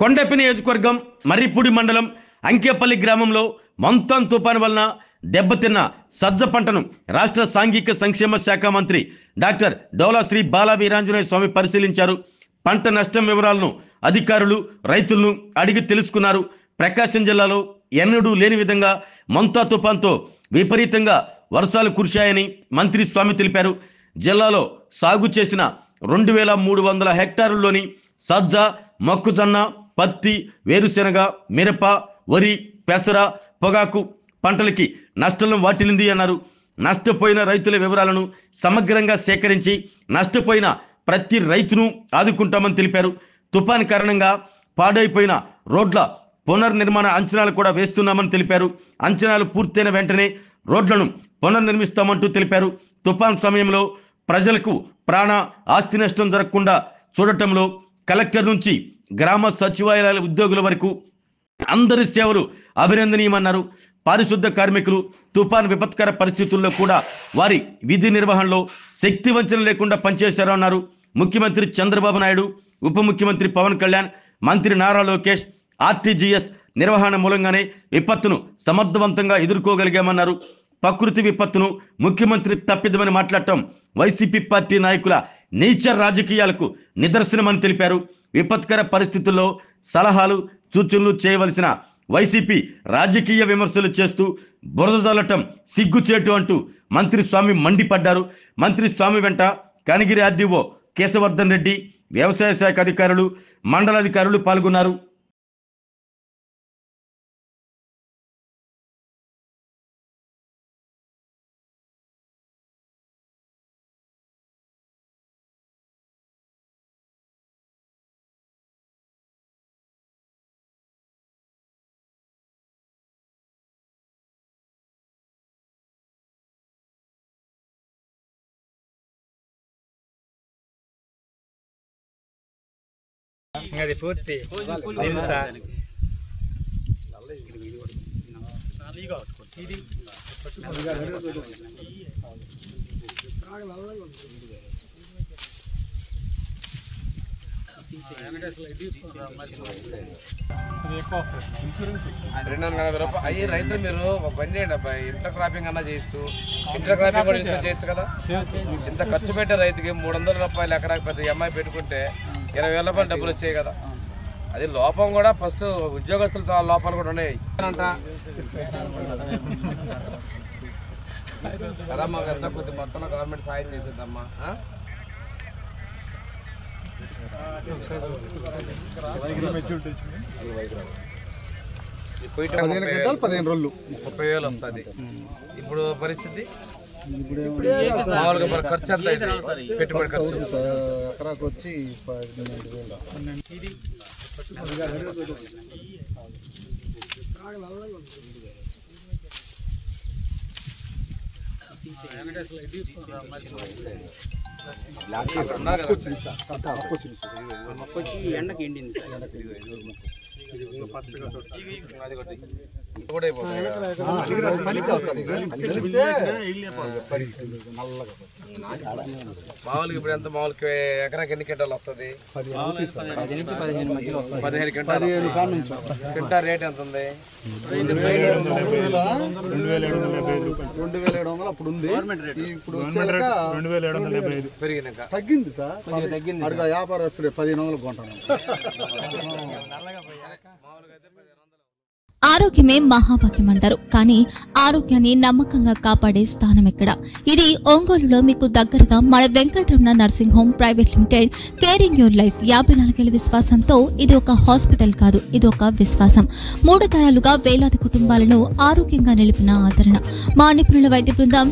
కొండపి నియోజకవర్గం మర్రిపూడి మండలం అంకేపల్లి గ్రామంలో మంతాన్ తుఫాను వలన దెబ్బతిన్న సజ్జ పంటను రాష్ట్ర సాంఘిక సంక్షేమ శాఖ మంత్రి డాక్టర్ డోలా శ్రీ బాలా వీరాంజనేయ స్వామి పరిశీలించారు. పంట నష్టం వివరాలను అధికారులు రైతులను అడిగి తెలుసుకున్నారు. ప్రకాశం జిల్లాలో ఎన్నడూ లేని విధంగా మంతా తుఫాన్తో విపరీతంగా వర్షాలు కురిశాయని మంత్రి స్వామి తెలిపారు. జిల్లాలో సాగు చేసిన 2300 హెక్టారుల్లోని సజ్జ, మొక్కజొన్న, పత్తి, వేరుశెనగ, మిరప, వరి, పెసర, పొగాకు పంటలకి నష్టం వాటిల్లింది అన్నారు. నష్టపోయిన రైతుల వివరాలను సమగ్రంగా సేకరించి నష్టపోయిన ప్రతి రైతును ఆదుకుంటామని తెలిపారు. తుఫాన్ కారణంగా పాడైపోయిన రోడ్ల పునర్నిర్మాణ అంచనాలు కూడా వేస్తున్నామని తెలిపారు. అంచనాలు పూర్తయిన వెంటనే రోడ్లను పునర్నిర్మిస్తామంటూ తెలిపారు. తుఫాన్ సమయంలో ప్రజలకు ప్రాణ ఆస్తి నష్టం జరగకుండా చూడటంలో కలెక్టర్ నుంచి గ్రామ సచివాలయాల ఉద్యోగుల వరకు అందరి సేవలు అభినందనీయమన్నారు. పారిశుద్ధ కార్మికులు తుఫాన్ విపత్కర పరిస్థితుల్లో కూడా వారి విధి నిర్వహణలో శక్తి వంచన లేకుండా పనిచేశారన్నారు. ముఖ్యమంత్రి చంద్రబాబు నాయుడు, ఉప ముఖ్యమంత్రి పవన్ కళ్యాణ్, మంత్రి నారా లోకేష్ ఆర్టీజీఎస్ నిర్వహణ మూలంగానే విపత్తును సమర్థవంతంగా ఎదుర్కోగలిగామన్నారు. ప్రకృతి విపత్తును ముఖ్యమంత్రి తప్పిదమని మాట్లాడటం వైసీపీ పార్టీ నాయకుల నీచ రాజకీయాలకు నిదర్శనమని తెలిపారు. విపత్కర పరిస్థితుల్లో సలహాలు సూచనలు చేయవలసిన వైసీపీ రాజకీయ విమర్శలు చేస్తూ బురద జల్లటం సిగ్గుచేటు అంటూ మంత్రి స్వామి మండిపడ్డారు. మంత్రి స్వామి వెంట కనిగిరి ఆర్డీఓ కేశవర్ధన్ రెడ్డి, వ్యవసాయ శాఖ అధికారులు, మండలాధికారులు పాల్గొన్నారు. అది పూర్తి తెలుసా? అయ్యి రైతులు మీరు ఒక పని చేయండి అబ్బాయి, ఇంటర్ క్రాపింగ్ అన్నా చేయొచ్చు. ఇంటర్ క్రాపింగ్ కూడా చేయొచ్చు కదా. ఇంత ఖర్చు పెట్టే రైతుకి 300 రూపాయలు ఎకరాకి పెద్ద ఎంఐ పెట్టుకుంటే 20,000 రూపాయలు డబ్బులు వచ్చాయి కదా. అది లోపం కూడా ఫస్ట్ ఉద్యోగస్తులతో లోపాలు కూడా ఉన్నాయి అంట కదా. మాకు ఎంత కొద్ది మొత్తంలో గవర్నమెంట్ సాయం చేసేద్దమ్మా. పోయిట 15 రోజులు 30,000 వస్తుంది. ఇప్పుడు పరిస్థితి మామూలుగా మరి ఖర్చు ఎంత అయింది? పెట్టుబడి ఖర్చు ఎకరాకు వచ్చి 12,000. ఎండకి ఎండింది మామూలుగా. ఇప్పుడు ఎంత మామూలుగా ఎకరాకి ఎన్ని క్వింటాలు వస్తుంది? 15 క్వింటాలు. క్వింటాల్ రేట్ ఎంత ఉంది? 2,750 అప్పుడు ఉంది. ఇప్పుడు 2,775 పెరిగినాక తగ్గింది సార్. అడుగు వ్యాపారస్తుడే 1500 కొంటాను. ఆరోగ్యమే మహాభాగ్యం అంటారు. కానీ ఆరోగ్యాన్ని నమ్మకంగా కాపాడే స్థానం ఎక్కడ? ఇది ఒంగోలులో మీకు దగ్గరగా మన Venkataramana nursing home private limited. Caring your life 54 ఏళ్ల విశ్వాసంతో ఇది ఒక హాస్పిటల్ కాదు, ఇది ఒక విశ్వాసం. 3 తరాలుగా వేలాది కుటుంబాలను ఆరోగ్యంగా నిలిపిన ఆదరణ. మా నిపుణుల వైద్య బృందం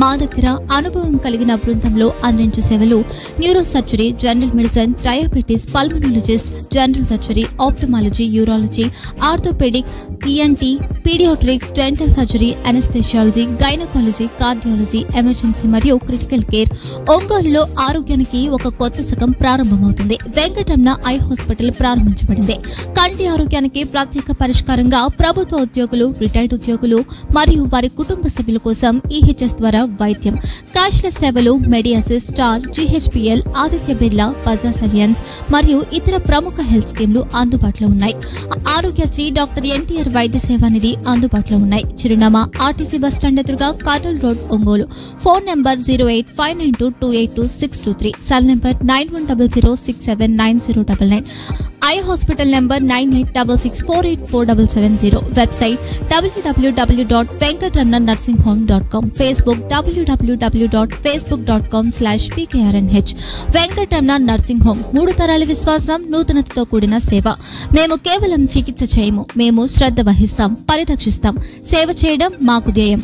మా దగ్గర అనుభవం కలిగిన బృందంలో అందించే సేవలు neurosurgery, general medicine, diabetes, pulmonologist, general surgery, ophthalmology, urology, orthopaedic, ENT, paediatrics, dental surgery, anaesthesiology, gynaecology, cardiology, emergency మరియు క్రిటికల్ కేర్. ఒంగోలులో ఆరోగ్యానికి ఒక కొత్త శకం ప్రారంభమవుతుంది. వెంకటరమణ ఐ హాస్పిటల్ ప్రారంభించబడింది. కంటి ఆరోగ్యానికి ప్రత్యేక పరిష్కారంగా ప్రభుత్వ ఉద్యోగులు, రిటైర్డ్ ఉద్యోగులు మరియు వారి కుటుంబ సభ్యుల కోసం EHS ద్వారా వైద్యం, క్యాష్లెస్ సేవలు, Medi Assist, Star, GHPL, Aditya Birla, Bajaj Allianz మరియు ఇతర ప్రముఖ హెల్త్ స్కీమ్లు అందుబాటులో ఉన్నాయి. ఆరోగ్యశ్రీ, డాక్టర్ NTR వైద్య సేవా నిధి అందుబాటులో ఉన్నాయి. చిరునామా RTC బస్టాండ్ ఎదురుగా, Kurnool road, Ongole. Phone number 08592282623, cell number 9100679099. Eye hospital number 9866484770. Website www.venkatramananursing.com. Facebook www.facebook.com/VKRNH. Venkataramana nursing home, 3 తరాల విశ్వాసం, నూతనతతో కూడిన సేవ. మేము కేవలం చికిత్స చేయము, మేము శ్రద్ధ వహిస్తాం, పరిరక్షిస్తాం. సేవ చేయడం మాకు ధ్యేయం.